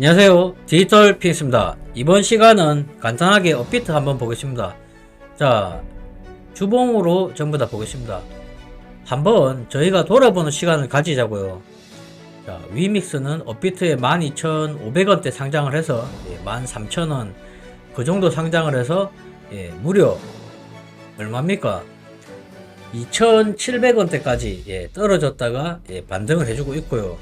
안녕하세요, 디지털 PX입니다. 이번 시간은 간단하게 업비트 한번 보겠습니다. 자, 주봉으로 전부 다 보겠습니다. 한번 저희가 돌아보는 시간을 가지자고요. 자, 위믹스는 업비트에 12,500원대 상장을 해서 13,000원 그 정도 상장을 해서 무려 얼마입니까? 2,700원대까지 떨어졌다가 반등을 해주고 있고요.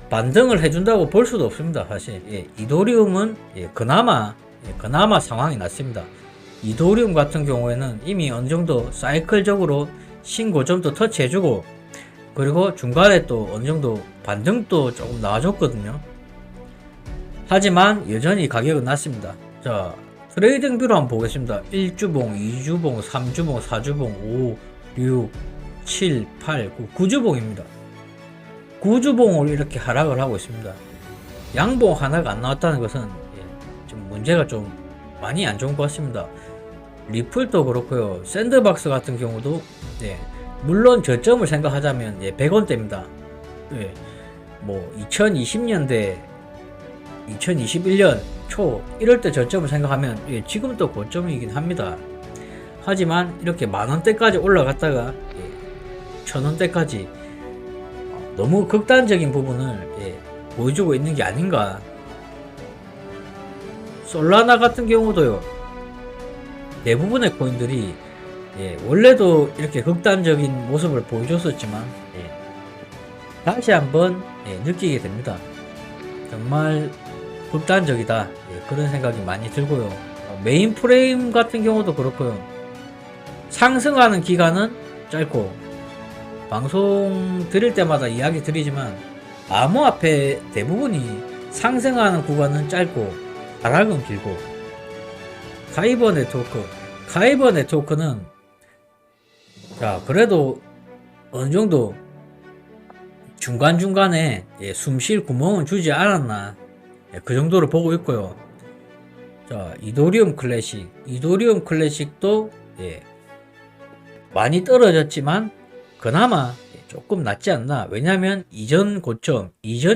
반등을 해준다고 볼 수도 없습니다. 사실 이도리움은 그나마 상황이 낫습니다. 이도리움 같은 경우에는 이미 어느정도 사이클적으로 신고점도 터치해주고, 그리고 중간에 또 어느정도 반등도 조금 나와줬거든요. 하지만 여전히 가격은 낮습니다. 자, 트레이딩 뷰로 한번 보겠습니다. 1주봉, 2주봉, 3주봉, 4주봉, 5, 6, 7, 8, 9, 9주봉입니다. 9주봉을 이렇게 하락을 하고 있습니다. 양봉 하나가 안 나왔다는 것은 좀 문제가 좀 많이 안 좋은 것 같습니다. 리플도 그렇고요. 샌드박스 같은 경우도 물론 저점을 생각하자면 100원대입니다. 뭐 2020년대 2021년 초 이럴 때 저점을 생각하면 지금 또 고점이긴 합니다. 하지만 이렇게 만원대까지 올라갔다가 1000원대까지 너무 극단적인 부분을 보여주고 있는 게 아닌가. 솔라나 같은 경우도요, 대부분의 코인들이 원래도 이렇게 극단적인 모습을 보여줬었지만 다시 한번 느끼게 됩니다. 정말 극단적이다, 그런 생각이 많이 들고요. 메인 프레임 같은 경우도 그렇고요. 상승하는 기간은 짧고, 방송 드릴 때마다 이야기 드리지만 암호화폐 대부분이 상승하는 구간은 짧고 하락은 길고, 카이버 네트워크는 자 그래도 어느정도 중간중간에 숨쉴 구멍은 주지 않았나, 그 정도로 보고 있고요. 자, 이도리움 클래식도 많이 떨어졌지만 그나마 조금 낫지 않나. 왜냐면 이전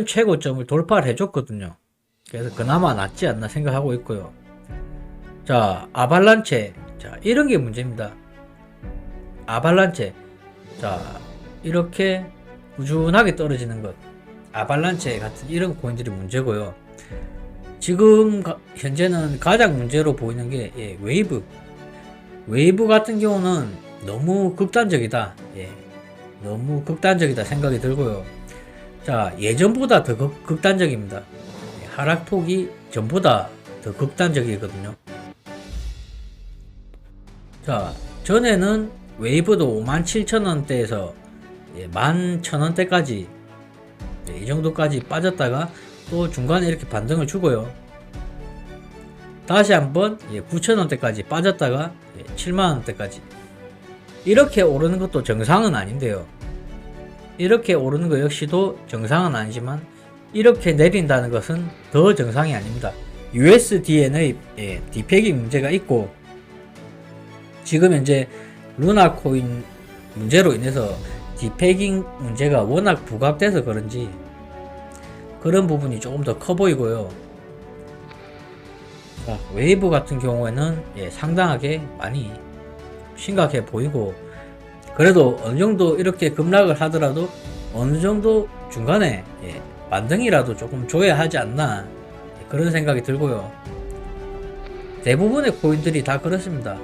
최고점을 돌파를 해줬거든요. 그래서 그나마 낫지 않나 생각하고 있고요. 자, 아발란체. 자, 이런 게 문제입니다. 아발란체. 자, 이렇게 꾸준하게 떨어지는 것. 아발란체 같은 이런 코인들이 문제고요. 지금 현재는 가장 문제로 보이는 게 웨이브 같은 경우는 너무 극단적이다. 너무 극단적이다 생각이 들고요. 자, 예전보다 더 극단적입니다. 하락폭이 전보다 더 극단적이거든요. 자, 전에는 웨이브도 57,000원대에서 11,000원대까지 이 정도까지 빠졌다가 또 중간에 이렇게 반등을 주고요. 다시 한번 9,000원대까지 빠졌다가 7만원대까지 이렇게 오르는 것도 정상은 아닌데요. 이렇게 오르는 것 역시도 정상은 아니지만 이렇게 내린다는 것은 더 정상이 아닙니다. USDN의 디팩이 문제가 있고, 지금 현재 루나 코인 문제로 인해서 디팩잉 문제가 워낙 부각돼서 그런지 그런 부분이 조금 더 커 보이고요. 자, 웨이브 같은 경우에는 상당하게 많이 심각해 보이고, 그래도 어느정도 이렇게 급락을 하더라도 어느정도 중간에 반등이라도 조금 줘야 하지 않나, 그런 생각이 들고요. 대부분의 코인들이 다 그렇습니다.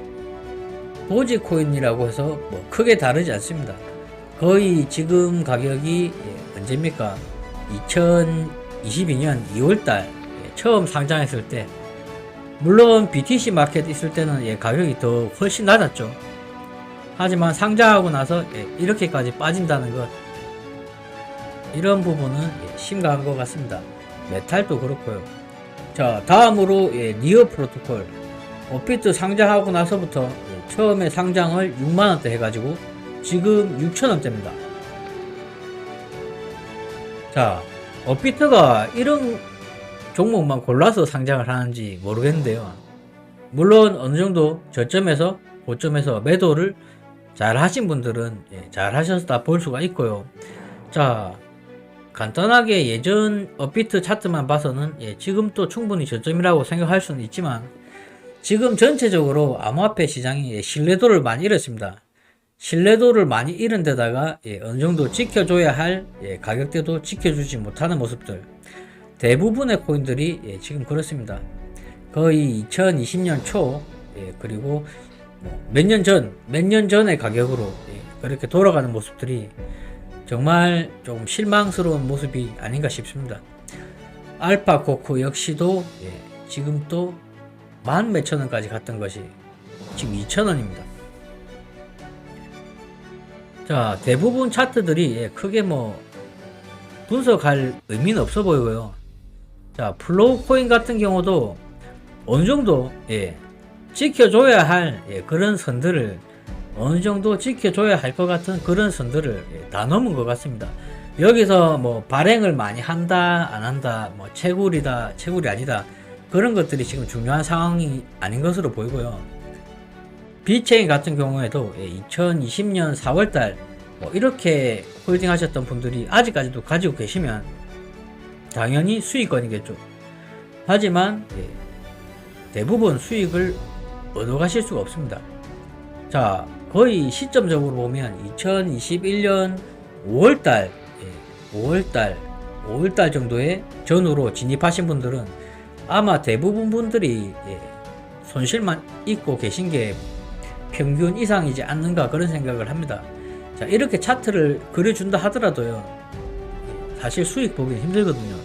도지코인이라고 해서 뭐 크게 다르지 않습니다. 거의 지금 가격이 언제입니까? 2022년 2월달 처음 상장했을 때, 물론 BTC 마켓 있을 때는 가격이 더 훨씬 낮았죠. 하지만 상장하고 나서 이렇게까지 빠진다는 것, 이런 부분은 심각한 것 같습니다. 메탈도 그렇고요. 자, 다음으로 니어 프로토콜. 업비트 상장하고 나서부터 처음에 상장을 6만원대 해가지고 지금 6천원대입니다. 자, 업비트가 이런 종목만 골라서 상장을 하는지 모르겠는데요. 물론 어느정도 저점에서 고점에서 매도를 잘 하신 분들은 잘 하셨다 볼 수가 있고요. 자, 간단하게 예전 업비트 차트만 봐서는 지금도 충분히 저점이라고 생각할 수는 있지만 지금 전체적으로 암호화폐 시장이 신뢰도를 많이 잃었습니다. 신뢰도를 많이 잃은 데다가 어느 정도 지켜줘야 할 가격대도 지켜주지 못하는 모습들, 대부분의 코인들이 지금 그렇습니다. 거의 2020년 초 그리고 몇 년 전의 가격으로 그렇게 돌아가는 모습들이 정말 좀 실망스러운 모습이 아닌가 싶습니다. 알파코크 역시도 지금 또 만 몇천 원까지 갔던 것이 지금 2,000원입니다. 자, 대부분 차트들이 크게 뭐 분석할 의미는 없어 보이고요. 자, 플로우 코인 같은 경우도 어느 정도 지켜줘야 할 그런 선들을 어느 정도 지켜줘야 할 것 같은 그런 선들을 다 넘은 것 같습니다. 여기서 뭐 발행을 많이 한다 안 한다, 뭐 채굴이다 채굴이 아니다, 그런 것들이 지금 중요한 상황이 아닌 것으로 보이고요. 비체인 같은 경우에도 2020년 4월달 뭐 이렇게 홀딩 하셨던 분들이 아직까지도 가지고 계시면 당연히 수익권이겠죠. 하지만 대부분 수익을 얻어 가실 수가 없습니다. 자, 거의 시점적으로 보면 2021년 5월달 정도의 전후로 진입하신 분들은 아마 대부분 분들이 손실만 입고 계신 게 평균 이상이지 않는가, 그런 생각을 합니다. 자, 이렇게 차트를 그려준다 하더라도요, 사실 수익 보기 힘들거든요.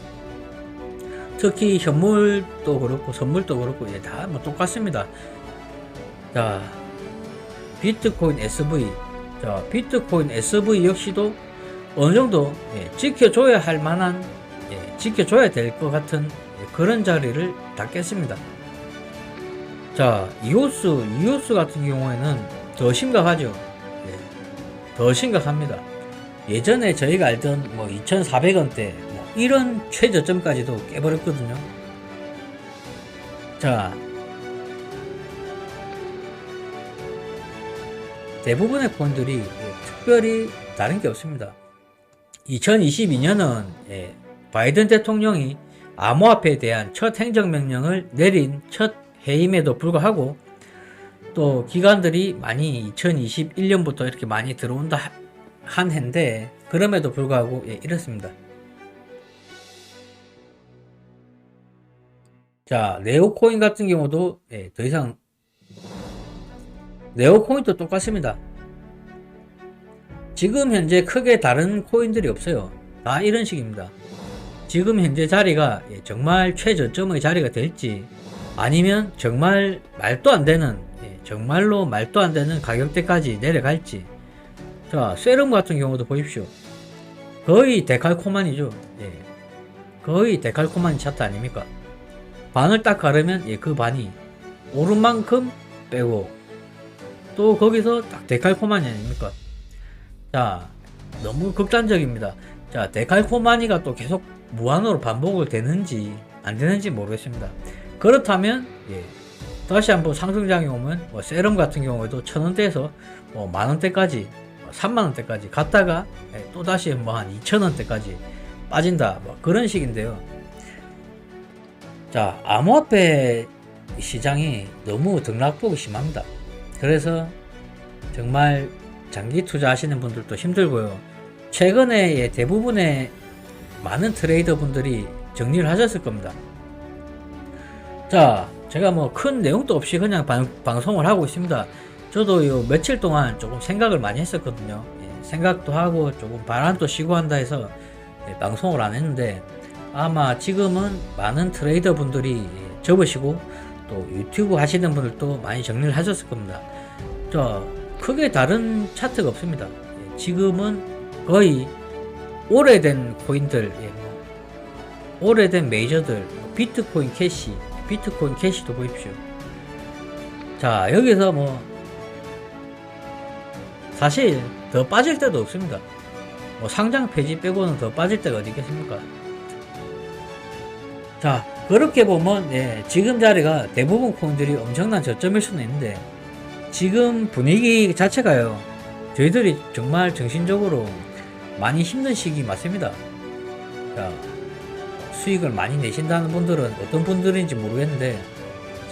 특히 현물도 그렇고 선물도 그렇고 다 뭐 똑같습니다. 자, 비트코인 SV, 자, 비트코인 SV 역시도 어느 정도 지켜줘야 할 만한, 지켜줘야 될 것 같은 그런 자리를 닦겠습니다. 자, 이오스 같은 경우에는 더 심각하죠. 더 심각합니다. 예전에 저희가 알던 뭐 2,400원대 뭐 이런 최저점까지도 깨버렸거든요. 자, 대부분의 코인들이 특별히 다른 게 없습니다. 2022년은 바이든 대통령이 암호화폐에 대한 첫 행정명령을 내린 첫 해임에도 불구하고 또 기관들이 많이 2021년부터 이렇게 많이 들어온다 한 해인데, 그럼에도 불구하고 이렇습니다. 자, 네오코인 같은 경우도 더 이상 네오코인도 똑같습니다. 지금 현재 크게 다른 코인들이 없어요. 다 이런 식입니다. 지금 현재 자리가 정말 최저점의 자리가 될지, 아니면 정말 말도 안 되는, 정말로 말도 안 되는 가격대까지 내려갈지. 자, 세럼 같은 경우도 보십시오. 거의 데칼코마니죠. 거의 데칼코마니 차트 아닙니까? 반을 딱 가르면 그 반이 오른 만큼 빼고 또 거기서 딱 데칼코마니 아닙니까? 자, 너무 극단적입니다. 자, 데칼코마니가 또 계속 무한으로 반복을 되는지 안 되는지 모르겠습니다. 그렇다면 다시 한번 상승장이 오면 뭐 세럼 같은 경우에도 1,000원대에서 뭐 만원대까지 3만원대까지 갔다가 또 다시 뭐 한 2,000원대까지 빠진다, 뭐 그런 식인데요. 자, 암호화폐 시장이 너무 등락폭이 심합니다. 그래서 정말 장기 투자하시는 분들도 힘들고요. 최근에 대부분의 많은 트레이더 분들이 정리를 하셨을 겁니다. 자, 제가 뭐 큰 내용도 없이 그냥 방송을 하고 있습니다. 저도 요 며칠 동안 조금 생각을 많이 했었거든요. 생각도 하고 조금 바람도 쉬고 한다 해서 방송을 안 했는데, 아마 지금은 많은 트레이더 분들이 접으시고 또 유튜브 하시는 분들도 많이 정리를 하셨을 겁니다. 자, 크게 다른 차트가 없습니다. 지금은 거의 오래된 코인들, 오래된 메이저들, 비트코인 캐시도 보십시오. 자, 여기서 뭐 사실 더 빠질 데도 없습니다. 뭐 상장 폐지 빼고는 더 빠질 데가 어디 있겠습니까? 자, 그렇게 보면 지금 자리가 대부분 코인들이 엄청난 저점일 수는 있는데, 지금 분위기 자체가요, 저희들이 정말 정신적으로 많이 힘든 시기 맞습니다. 자, 수익을 많이 내신다는 분들은 어떤 분들인지 모르겠는데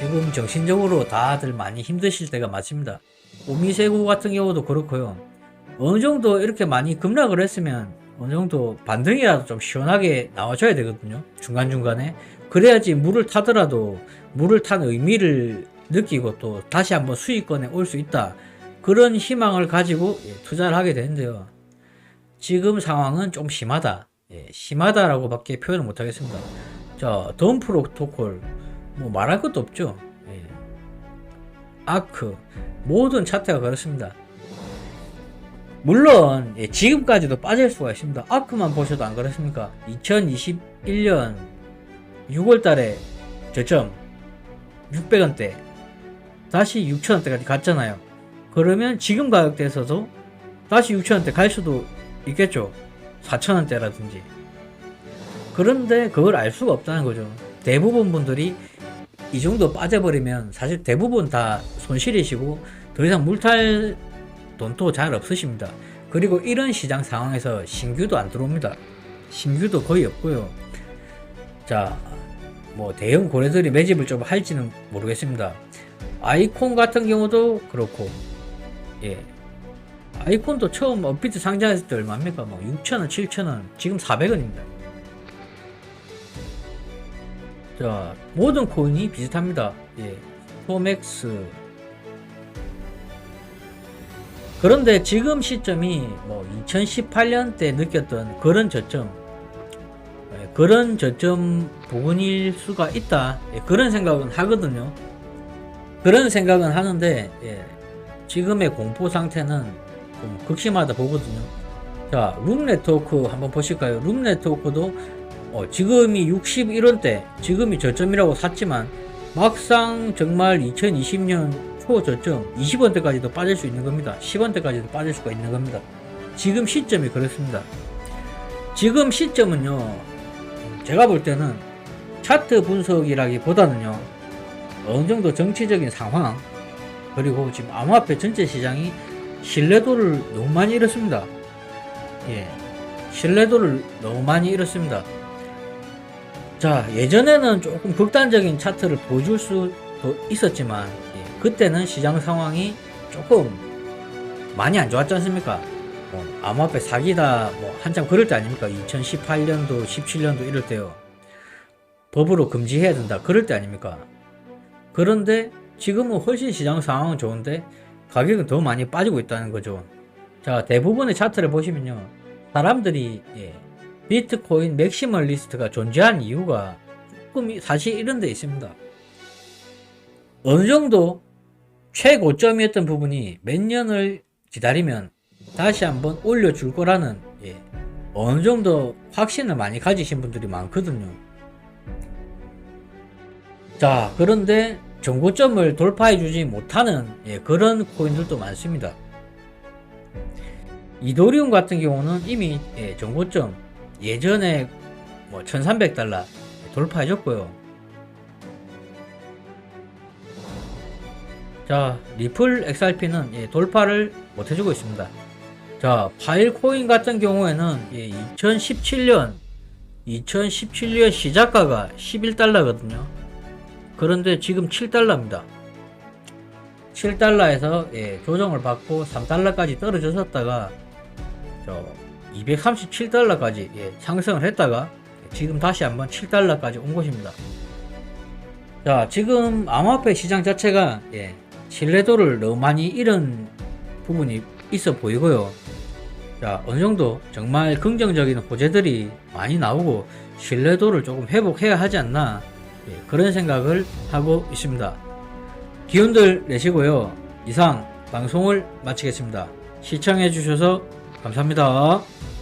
지금 정신적으로 다들 많이 힘드실 때가 맞습니다. 오미세고 같은 경우도 그렇고요. 어느 정도 이렇게 많이 급락을 했으면 어느 정도 반등이라도 좀 시원하게 나와줘야 되거든요. 중간중간에. 그래야지 물을 타더라도 물을 탄 의미를 느끼고 또 다시 한번 수익권에 올 수 있다. 그런 희망을 가지고 투자를 하게 되는데요. 지금 상황은 좀 심하다. 심하다라고 밖에 표현을 못 하겠습니다. 자, 덤 프로토콜 뭐 말할 것도 없죠. 아크 모든 차트가 그렇습니다. 물론 지금까지도 빠질 수가 있습니다. 아크만 보셔도 안 그렇습니까? 2021년 6월달에 저점 600원대 다시 6,000원대까지 갔잖아요. 그러면 지금 가격대에서도 다시 6,000원대 갈 수도 있겠죠. 4,000원대라든지. 그런데 그걸 알 수가 없다는 거죠. 대부분 분들이 이 정도 빠져버리면 사실 대부분 다 손실이시고 더 이상 물탈 돈도 잘 없으십니다. 그리고 이런 시장 상황에서 신규도 안 들어옵니다. 신규도 거의 없고요. 자, 뭐 대형 고래들이 매집을 좀 할지는 모르겠습니다. 아이콘 같은 경우도 그렇고, 아이콘도 처음 업비트 상장했을 때 얼마입니까? 뭐 6,000원, 7,000원, 지금 400원입니다. 자, 모든 코인이 비슷합니다. 포맥스. 그런데 지금 시점이 뭐 2018년 때 느꼈던 그런 저점, 그런 저점 부근일 수가 있다. 그런 생각은 하거든요. 그런 생각은 하는데, 지금의 공포 상태는 좀 극심하다 보거든요. 자, 룸네트워크 한번 보실까요? 룸네트워크도 지금이 61원대, 지금이 저점이라고 샀지만 막상 정말 2020년 초 저점 20원대까지도 빠질 수 있는 겁니다. 10원대까지도 빠질 수가 있는 겁니다. 지금 시점이 그렇습니다. 지금 시점은요, 제가 볼 때는 차트 분석이라기보다는요, 어느 정도 정치적인 상황, 그리고 지금 암호화폐 전체 시장이 신뢰도를 너무 많이 잃었습니다. 신뢰도를 너무 많이 잃었습니다. 자, 예전에는 조금 극단적인 차트를 보여줄 수도 있었지만, 그때는 시장 상황이 조금 많이 안 좋았지 않습니까? 암호화폐 사기다, 뭐 한참 그럴 때 아닙니까? 2018년도, 17년도 이럴 때요. 법으로 금지해야 된다, 그럴 때 아닙니까? 그런데 지금은 훨씬 시장 상황은 좋은데 가격은 더 많이 빠지고 있다는 거죠. 자, 대부분의 차트를 보시면요, 사람들이 비트코인 맥시멀리스트가 존재한 이유가 조금 사실 이런 데 있습니다. 어느 정도 최고점이었던 부분이 몇 년을 기다리면 다시 한번 올려줄 거라는 어느 정도 확신을 많이 가지신 분들이 많거든요. 자, 그런데 정고점을 돌파해주지 못하는 그런 코인들도 많습니다. 이더리움 같은 경우는 이미 정고점 예전에 뭐 1300달러 돌파해줬고요. 자, 리플 XRP는 돌파를 못해주고 있습니다. 자, 파일코인 같은 경우에는 2017년 시작가가 11달러거든요. 그런데 지금 7달러입니다. 7달러에서 조정을 받고 3달러까지 떨어졌었다가 237달러까지 상승을 했다가 지금 다시 한번 7달러까지 온 것입니다. 자, 지금 암호화폐 시장 자체가 신뢰도를 너무 많이 잃은 부분이 있어 보이고요. 자, 어느 정도 정말 긍정적인 호재들이 많이 나오고 신뢰도를 조금 회복해야 하지 않나, 그런 생각을 하고 있습니다. 기운들 내시고요. 이상 방송을 마치겠습니다. 시청해 주셔서 감사합니다.